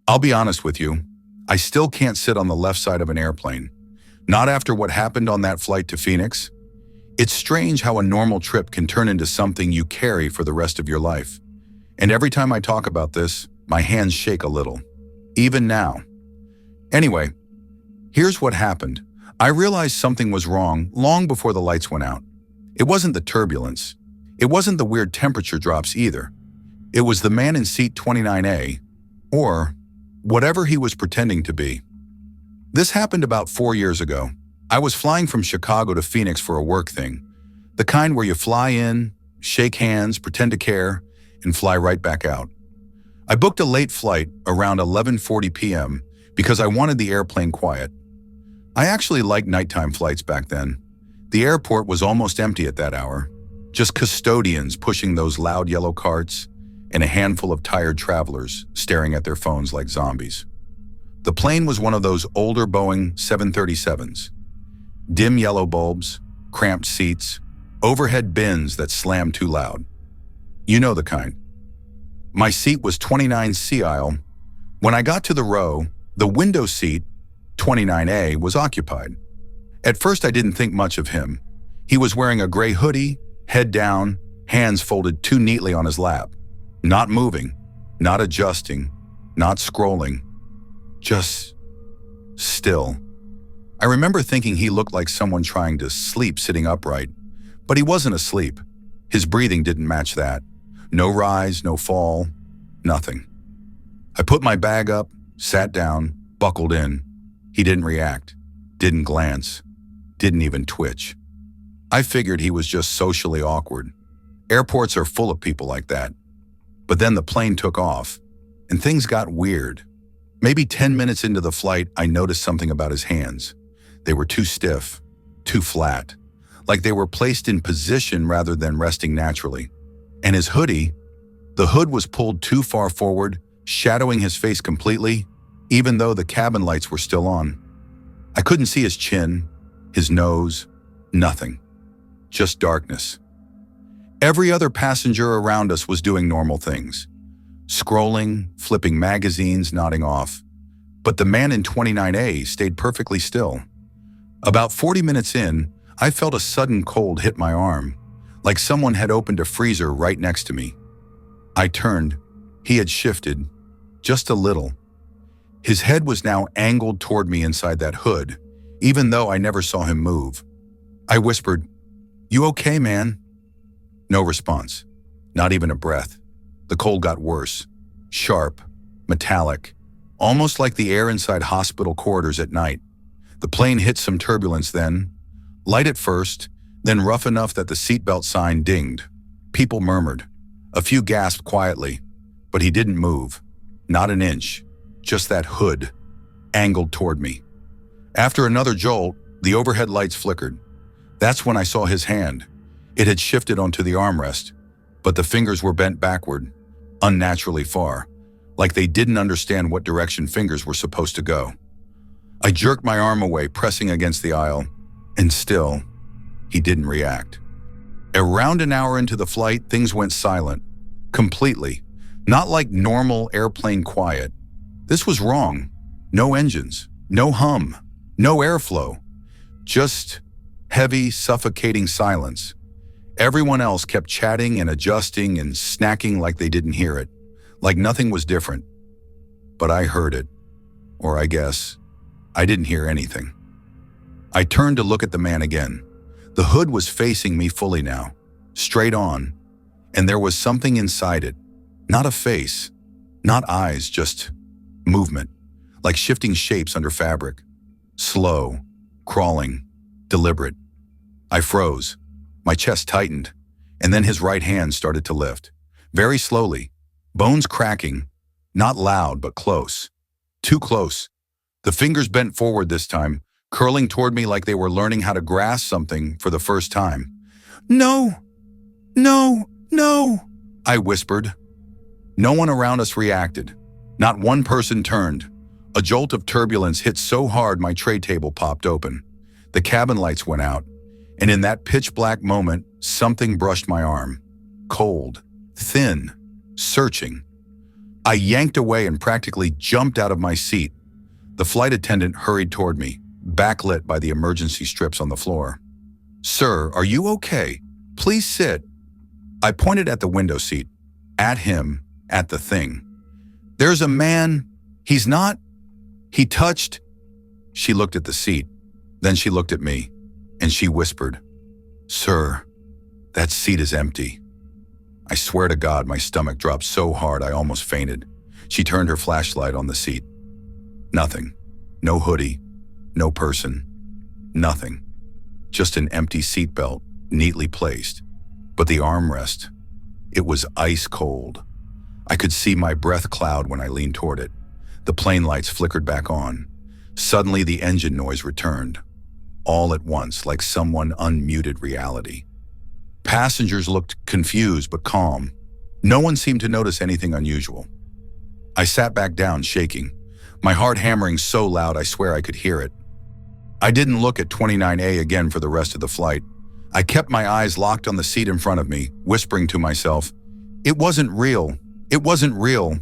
I'll be honest with you, I still can't sit on the left side of an airplane. Not after what happened on that flight to Phoenix. It's strange how a normal trip can turn into something you carry for the rest of your life. And every time I talk about this, my hands shake a little. Even now. Anyway, here's what happened. I realized something was wrong long before the lights went out. It wasn't the turbulence. It wasn't the weird temperature drops either. It was the man in seat 29A, or whatever he was pretending to be. This happened about 4 years ago. I was flying from Chicago to Phoenix for a work thing, the kind where you fly in, shake hands, pretend to care, and fly right back out. I booked a late flight around 11:40 p.m. because I wanted the airplane quiet. I actually liked nighttime flights back then. The airport was almost empty at that hour, just custodians pushing those loud yellow carts and a handful of tired travelers staring at their phones like zombies. The plane was one of those older Boeing 737s. Dim yellow bulbs, cramped seats, overhead bins that slammed too loud. You know the kind. My seat was 29C aisle. When I got to the row, the window seat, 29A, was occupied. At first I didn't think much of him. He was wearing a gray hoodie, head down, hands folded too neatly on his lap. Not moving, not adjusting, not scrolling. Just still. I remember thinking he looked like someone trying to sleep sitting upright, but he wasn't asleep. His breathing didn't match that. No rise, no fall, nothing. I put my bag up, sat down, buckled in. He didn't react, didn't glance, didn't even twitch. I figured he was just socially awkward. Airports are full of people like that. But then the plane took off, and things got weird. Maybe 10 minutes into the flight, I noticed something about his hands. They were too stiff, too flat, like they were placed in position rather than resting naturally. And his hoodie, the hood was pulled too far forward, shadowing his face completely, even though the cabin lights were still on. I couldn't see his chin, his nose, nothing. Just darkness. Every other passenger around us was doing normal things. Scrolling, flipping magazines, nodding off. But the man in 29A stayed perfectly still. About 40 minutes in, I felt a sudden cold hit my arm, like someone had opened a freezer right next to me. I turned. He had shifted, just a little. His head was now angled toward me inside that hood, even though I never saw him move. I whispered, "You okay, man?" No response, not even a breath. The cold got worse, sharp, metallic, almost like the air inside hospital corridors at night. The plane hit some turbulence then, light at first, then rough enough that the seatbelt sign dinged. People murmured. A few gasped quietly, but he didn't move. Not an inch, just that hood, angled toward me. After another jolt, the overhead lights flickered. That's when I saw his hand. It had shifted onto the armrest, but the fingers were bent backward, unnaturally far, like they didn't understand what direction fingers were supposed to go. I jerked my arm away, pressing against the aisle, and still, he didn't react. Around an hour into the flight, things went silent, completely, not like normal airplane quiet. This was wrong. No engines, no hum, no airflow, just heavy, suffocating silence. Everyone else kept chatting and adjusting and snacking like they didn't hear it, like nothing was different. But I heard it, or I guess I didn't hear anything. I turned to look at the man again. The hood was facing me fully now, straight on, and there was something inside it. Not a face, not eyes, just movement, like shifting shapes under fabric. Slow, crawling, deliberate. I froze. My chest tightened, and then his right hand started to lift. Very slowly, bones cracking, not loud but close. Too close. The fingers bent forward this time, curling toward me like they were learning how to grasp something for the first time. "No! No! No!" I whispered. No one around us reacted. Not one person turned. A jolt of turbulence hit so hard my tray table popped open. The cabin lights went out, and in that pitch-black moment, something brushed my arm. Cold, thin, searching. I yanked away and practically jumped out of my seat. The flight attendant hurried toward me, backlit by the emergency strips on the floor. "Sir, are you okay? Please sit." I pointed at the window seat, at him, at the thing. "There's a man. He's not. He touched." She looked at the seat. Then she looked at me, and she whispered, "Sir, that seat is empty." I swear to God, my stomach dropped so hard I almost fainted. She turned her flashlight on the seat. Nothing. No hoodie. No person. Nothing. Just an empty seatbelt, neatly placed. But the armrest, it was ice cold. I could see my breath cloud when I leaned toward it. The plane lights flickered back on. Suddenly the engine noise returned. All at once, like someone unmuted reality. Passengers looked confused but calm. No one seemed to notice anything unusual. I sat back down, shaking, my heart hammering so loud I swear I could hear it. I didn't look at 29A again for the rest of the flight. I kept my eyes locked on the seat in front of me, whispering to myself, "It wasn't real. It wasn't real."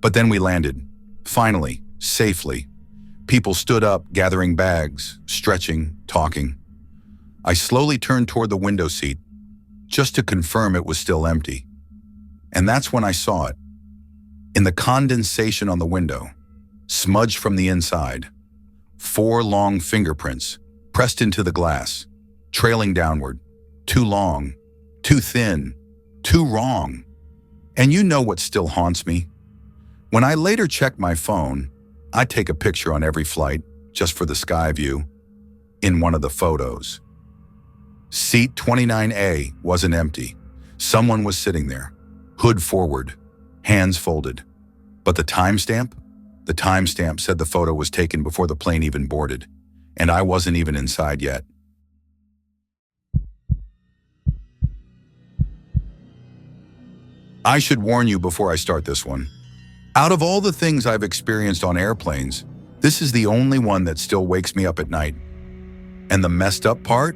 But then we landed. Finally, safely. People stood up, gathering bags, stretching, talking. I slowly turned toward the window seat, just to confirm it was still empty. And that's when I saw it. In the condensation on the window, smudged from the inside, 4 long fingerprints pressed into the glass, trailing downward. Too long, too thin, too wrong. And you know what still haunts me? When I later checked my phone, I take a picture on every flight, just for the sky view. In one of the photos, seat 29A wasn't empty. Someone was sitting there, hood forward, hands folded. But the timestamp? The timestamp said the photo was taken before the plane even boarded, and I wasn't even inside yet. I should warn you before I start this one. Out of all the things I've experienced on airplanes, this is the only one that still wakes me up at night. And the messed up part?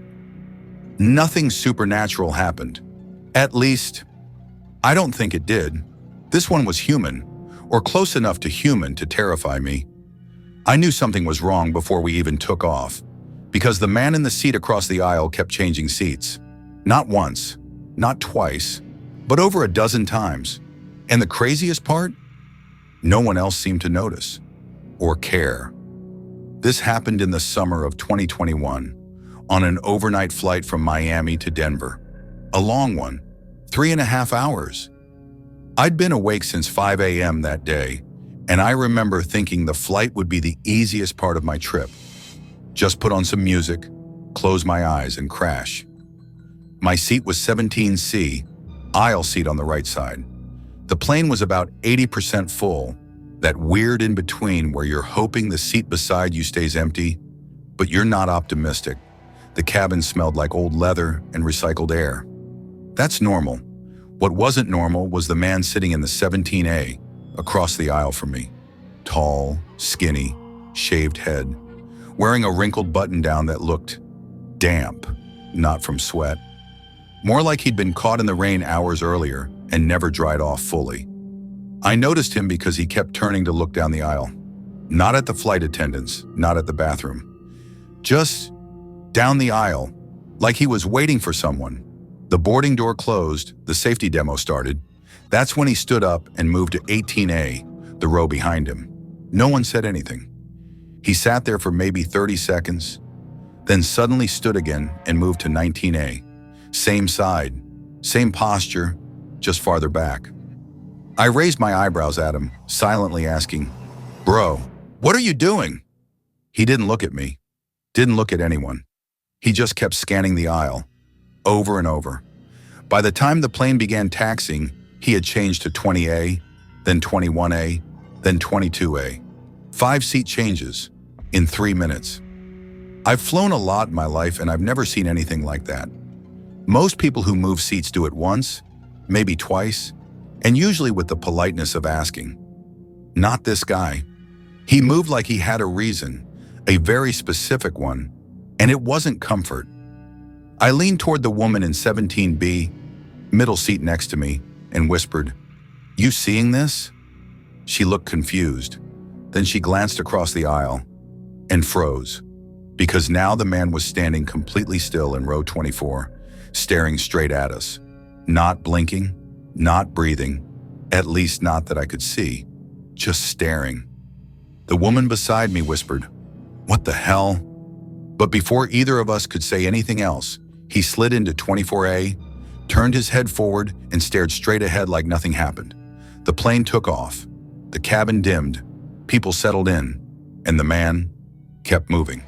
Nothing supernatural happened. At least, I don't think it did. This one was human, or close enough to human to terrify me. I knew something was wrong before we even took off, because the man in the seat across the aisle kept changing seats. Not once, not twice, but over a dozen times. And the craziest part? No one else seemed to notice or care. This happened in the summer of 2021 on an overnight flight from Miami to Denver. A long one, 3.5 hours. I'd been awake since 5 a.m. that day, and I remember thinking the flight would be the easiest part of my trip. Just put on some music, close my eyes, and crash. My seat was 17C, aisle seat on the right side. The plane was about 80% full, that weird in-between where you're hoping the seat beside you stays empty, but you're not optimistic. The cabin smelled like old leather and recycled air. That's normal. What wasn't normal was the man sitting in the 17A, across the aisle from me. Tall, skinny, shaved head, wearing a wrinkled button-down that looked damp, not from sweat. More like he'd been caught in the rain hours earlier and never dried off fully. I noticed him because he kept turning to look down the aisle. Not at the flight attendants, not at the bathroom. Just down the aisle, like he was waiting for someone. The boarding door closed, the safety demo started. That's when he stood up and moved to 18A, the row behind him. No one said anything. He sat there for maybe 30 seconds, then suddenly stood again and moved to 19A. Same side, same posture, just farther back. I raised my eyebrows at him, silently asking, "Bro, what are you doing?" He didn't look at me, didn't look at anyone. He just kept scanning the aisle, over and over. By the time the plane began taxiing, he had changed to 20A, then 21A, then 22A. 5 seat changes in 3 minutes. I've flown a lot in my life and I've never seen anything like that. Most people who move seats do it once, maybe twice, and usually with the politeness of asking. Not this guy. He moved like he had a reason, a very specific one, and it wasn't comfort. I leaned toward the woman in 17B, middle seat next to me, and whispered, "You seeing this?" She looked confused. Then she glanced across the aisle and froze, because now the man was standing completely still in row 24, staring straight at us. Not blinking, not breathing, at least not that I could see, just staring. The woman beside me whispered, "What the hell?" But before either of us could say anything else, he slid into 24A, turned his head forward, and stared straight ahead like nothing happened. The plane took off. The cabin dimmed. People settled in, and the man kept moving.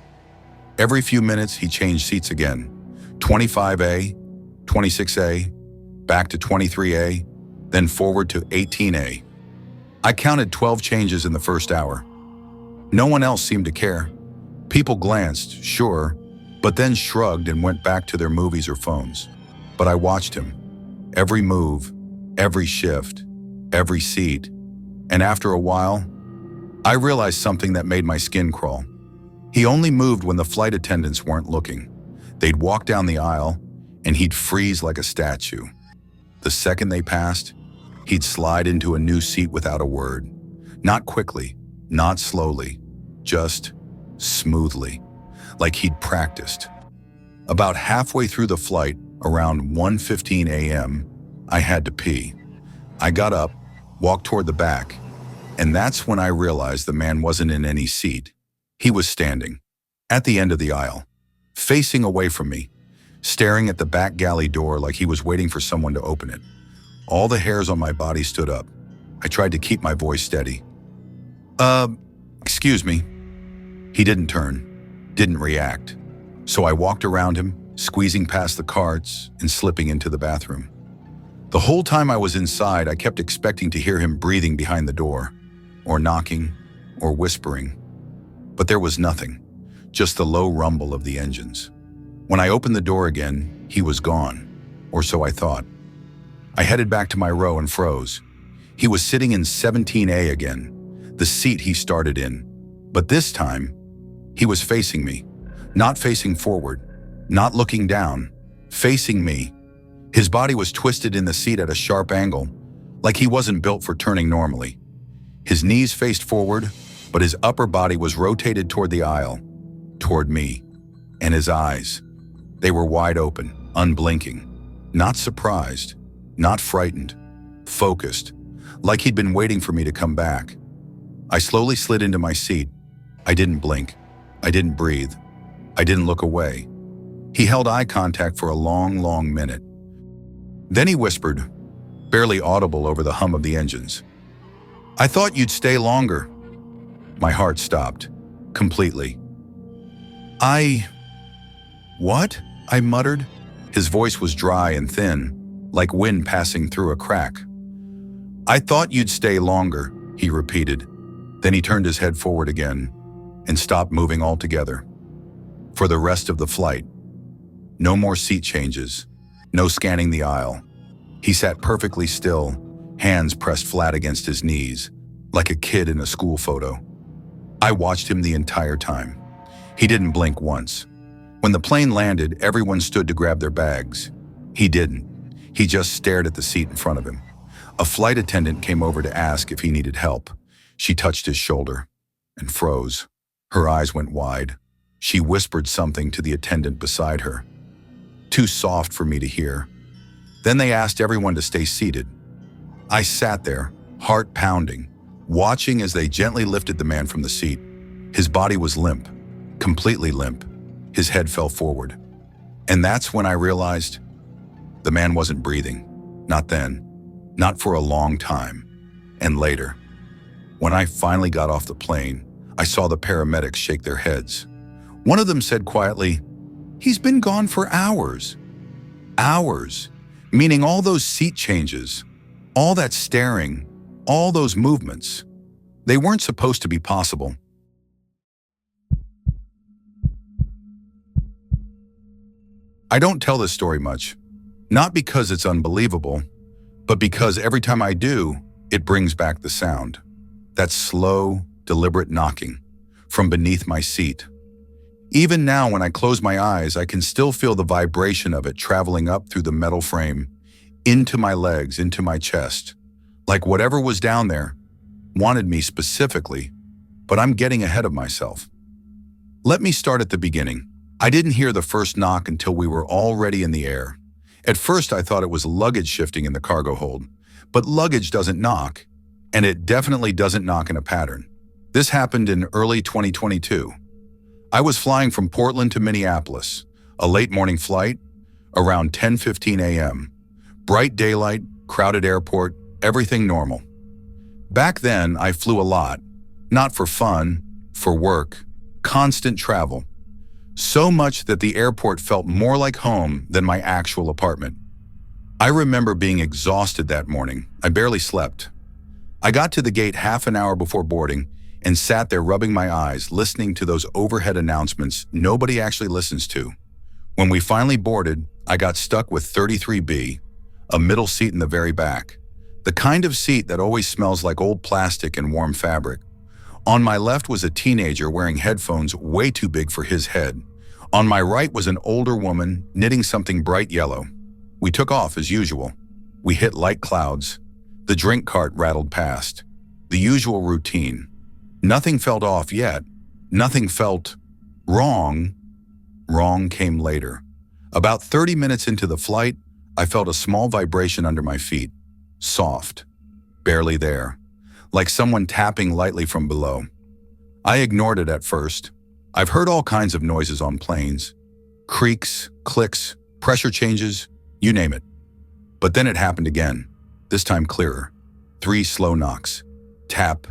Every few minutes, he changed seats again. 25A, 26A, back to 23A, then forward to 18A. I counted 12 changes in the first hour. No one else seemed to care. People glanced, sure, but then shrugged and went back to their movies or phones. But I watched him. Every move, every shift, every seat. And after a while, I realized something that made my skin crawl. He only moved when the flight attendants weren't looking. They'd walk down the aisle, and he'd freeze like a statue. The second they passed, he'd slide into a new seat without a word. Not quickly, not slowly, just smoothly, like he'd practiced. About halfway through the flight, around 1:15 a.m., I had to pee. I got up, walked toward the back, and that's when I realized the man wasn't in any seat. He was standing, at the end of the aisle, facing away from me, staring at the back galley door like he was waiting for someone to open it. All the hairs on my body stood up. I tried to keep my voice steady. Excuse me." He didn't turn, didn't react. So I walked around him, squeezing past the carts and slipping into the bathroom. The whole time I was inside, I kept expecting to hear him breathing behind the door, or knocking, or whispering. But there was nothing, just the low rumble of the engines. When I opened the door again, he was gone, or so I thought. I headed back to my row and froze. He was sitting in 17A again, the seat he started in. But this time, he was facing me, not facing forward, not looking down, facing me. His body was twisted in the seat at a sharp angle, like he wasn't built for turning normally. His knees faced forward, but his upper body was rotated toward the aisle, toward me. And his eyes, they were wide open, unblinking, not surprised, not frightened, focused, like he'd been waiting for me to come back. I slowly slid into my seat. I didn't blink. I didn't breathe. I didn't look away. He held eye contact for a long, long minute. Then he whispered, barely audible over the hum of the engines, "I thought you'd stay longer." My heart stopped, completely. What?" I muttered. His voice was dry and thin, like wind passing through a crack. "I thought you'd stay longer," he repeated. Then he turned his head forward again and stopped moving altogether. For the rest of the flight, no more seat changes, no scanning the aisle. He sat perfectly still, hands pressed flat against his knees, like a kid in a school photo. I watched him the entire time. He didn't blink once. When the plane landed, everyone stood to grab their bags. He didn't. He just stared at the seat in front of him. A flight attendant came over to ask if he needed help. She touched his shoulder and froze. Her eyes went wide. She whispered something to the attendant beside her, too soft for me to hear. Then they asked everyone to stay seated. I sat there, heart pounding, watching as they gently lifted the man from the seat. His body was limp, completely limp. His head fell forward. And that's when I realized the man wasn't breathing. Not then, not for a long time. And later, when I finally got off the plane, I saw the paramedics shake their heads. One of them said quietly, "He's been gone for hours." Hours, meaning all those seat changes, all that staring, all those movements. They weren't supposed to be possible. I don't tell this story much, not because it's unbelievable, but because every time I do, it brings back the sound. That slow, deliberate knocking from beneath my seat. Even now, when I close my eyes, I can still feel the vibration of it traveling up through the metal frame, into my legs, into my chest. Like whatever was down there, wanted me specifically, but I'm getting ahead of myself. Let me start at the beginning. I didn't hear the first knock until we were already in the air. At first, I thought it was luggage shifting in the cargo hold, but luggage doesn't knock, and it definitely doesn't knock in a pattern. This happened in early 2022. I was flying from Portland to Minneapolis, a late morning flight, around 10:15 a.m. Bright daylight, crowded airport, everything normal. Back then, I flew a lot, not for fun, for work, constant travel. So much that the airport felt more like home than my actual apartment. I remember being exhausted that morning. I barely slept. I got to the gate half an hour before boarding and sat there rubbing my eyes, listening to those overhead announcements nobody actually listens to. When we finally boarded, I got stuck with 33B, a middle seat in the very back. The kind of seat that always smells like old plastic and warm fabric. On my left was a teenager wearing headphones way too big for his head. On my right was an older woman knitting something bright yellow. We took off as usual. We hit light clouds. The drink cart rattled past. The usual routine. Nothing felt off yet. Nothing felt wrong. Wrong came later. About 30 minutes into the flight, I felt a small vibration under my feet. Soft. Barely there. Like someone tapping lightly from below. I ignored it at first. I've heard all kinds of noises on planes. Creaks, clicks, pressure changes, you name it. But then it happened again, this time clearer. 3 slow knocks. Tap,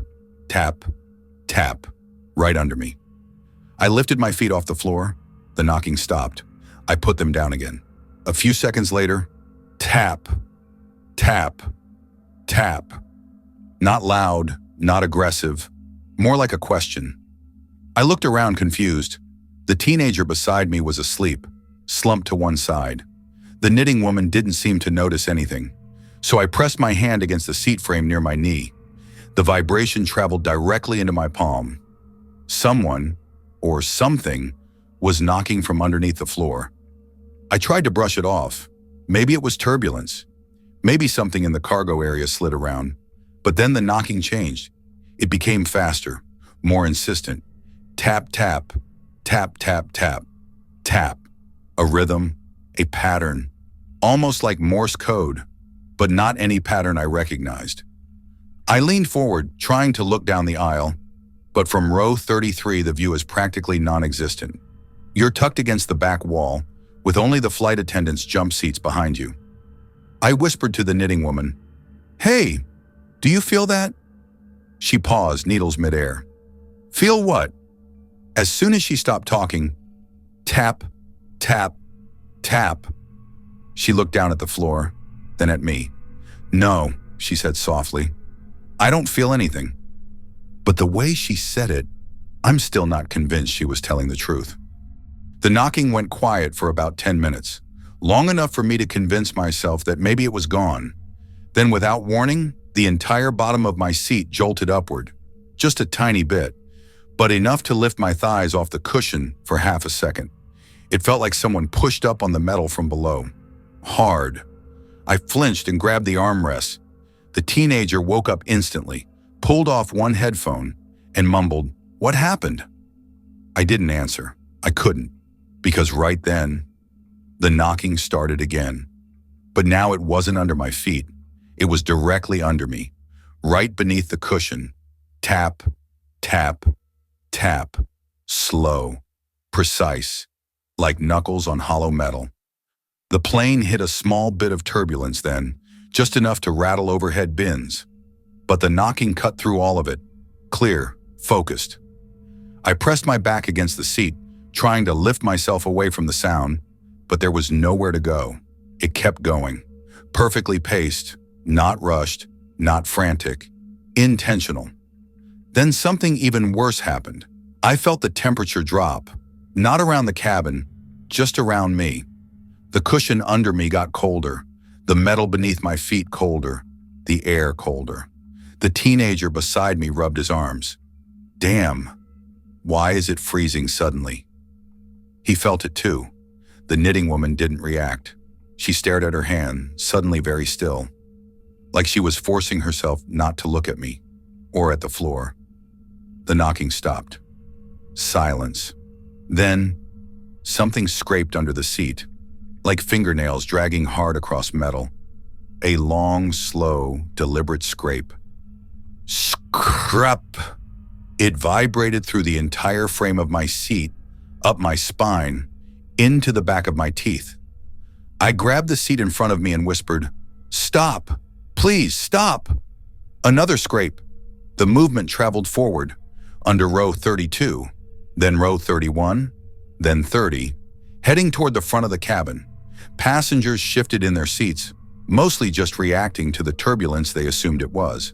tap, tap, right under me. I lifted my feet off the floor. The knocking stopped. I put them down again. A few seconds later, tap, tap, tap. Not loud, not aggressive, more like a question. I looked around confused. The teenager beside me was asleep, slumped to one side. The knitting woman didn't seem to notice anything, so I pressed my hand against the seat frame near my knee. The vibration traveled directly into my palm. Someone, or something, was knocking from underneath the floor. I tried to brush it off. Maybe it was turbulence. Maybe something in the cargo area slid around. But then the knocking changed. It became faster, more insistent. Tap, tap, tap, tap, tap, tap. A rhythm, a pattern, almost like Morse code, but not any pattern I recognized. I leaned forward, trying to look down the aisle, but from row 33 the view is practically non-existent. You're tucked against the back wall, with only the flight attendant's jump seats behind you. I whispered to the knitting woman, "Hey, do you feel that?" She paused, needles midair. "Feel what?" As soon as she stopped talking, tap, tap, tap. She looked down at the floor, then at me. "No," she said softly. "I don't feel anything." But the way she said it, I'm still not convinced she was telling the truth. The knocking went quiet for about 10 minutes, long enough for me to convince myself that maybe it was gone. Then without warning, the entire bottom of my seat jolted upward, just a tiny bit, but enough to lift my thighs off the cushion for half a second. It felt like someone pushed up on the metal from below. Hard. I flinched and grabbed the armrest. The teenager woke up instantly, pulled off one headphone, and mumbled, "What happened?" I didn't answer. I couldn't, because right then, the knocking started again. But now it wasn't under my feet. It was directly under me, right beneath the cushion. Tap, tap, tap. Slow, precise, like knuckles on hollow metal. The plane hit a small bit of turbulence then, just enough to rattle overhead bins. But the knocking cut through all of it, clear, focused. I pressed my back against the seat, trying to lift myself away from the sound, but there was nowhere to go. It kept going, perfectly paced, not rushed, not frantic, intentional. Then something even worse happened. I felt the temperature drop, not around the cabin, just around me. The cushion under me got colder, the metal beneath my feet colder, the air colder. The teenager beside me rubbed his arms. Damn, why is it freezing suddenly? He felt it too. The knitting woman didn't react. She stared at her hand, suddenly very still, like she was forcing herself not to look at me. or at the floor. The knocking stopped. Silence. Then, something scraped under the seat, like fingernails dragging hard across metal. A long, slow, deliberate scrape. Scrap! It vibrated through the entire frame of my seat, up my spine, into the back of my teeth. I grabbed the seat in front of me and whispered, "Stop! Please, stop!" Another scrape. The movement traveled forward, under row 32, then row 31, then 30, heading toward the front of the cabin. Passengers shifted in their seats, mostly just reacting to the turbulence they assumed it was.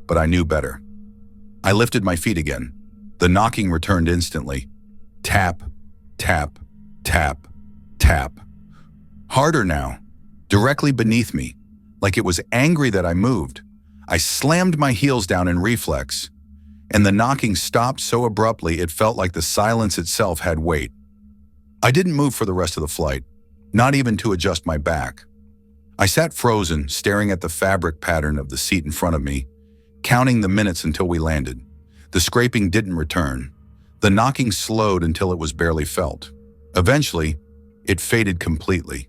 But I knew better. I lifted my feet again. The knocking returned instantly. Tap, tap, tap, tap. Harder now, directly beneath me, like it was angry that I moved. I slammed my heels down in reflex, and the knocking stopped so abruptly it felt like the silence itself had weight. I didn't move for the rest of the flight, not even to adjust my back. I sat frozen, staring at the fabric pattern of the seat in front of me, counting the minutes until we landed. The scraping didn't return. The knocking slowed until it was barely felt. Eventually, it faded completely.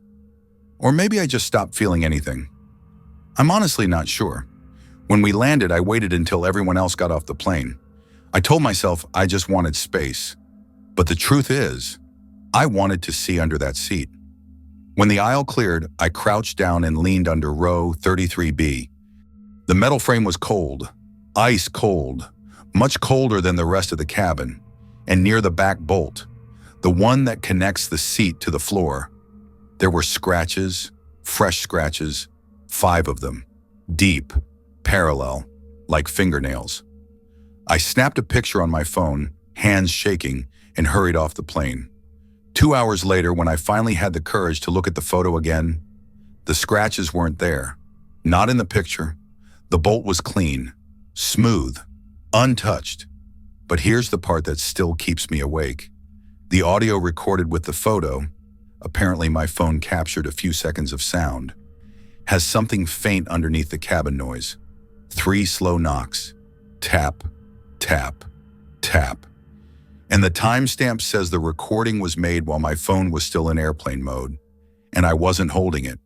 Or maybe I just stopped feeling anything. I'm honestly not sure. When we landed, I waited until everyone else got off the plane. I told myself I just wanted space. But the truth is, I wanted to see under that seat. When the aisle cleared, I crouched down and leaned under row 33B. The metal frame was cold, ice cold, much colder than the rest of the cabin, and near the back bolt, the one that connects the seat to the floor, there were scratches, fresh scratches, 5 of them, deep, parallel, like fingernails. I snapped a picture on my phone, hands shaking, and hurried off the plane. 2 hours later, when I finally had the courage to look at the photo again, the scratches weren't there. Not in the picture. The bolt was clean, smooth, untouched. But here's the part that still keeps me awake. The audio recorded with the photo, apparently my phone captured a few seconds of sound, has something faint underneath the cabin noise. 3 slow knocks. Tap, tap, tap. And the timestamp says the recording was made while my phone was still in airplane mode, and I wasn't holding it.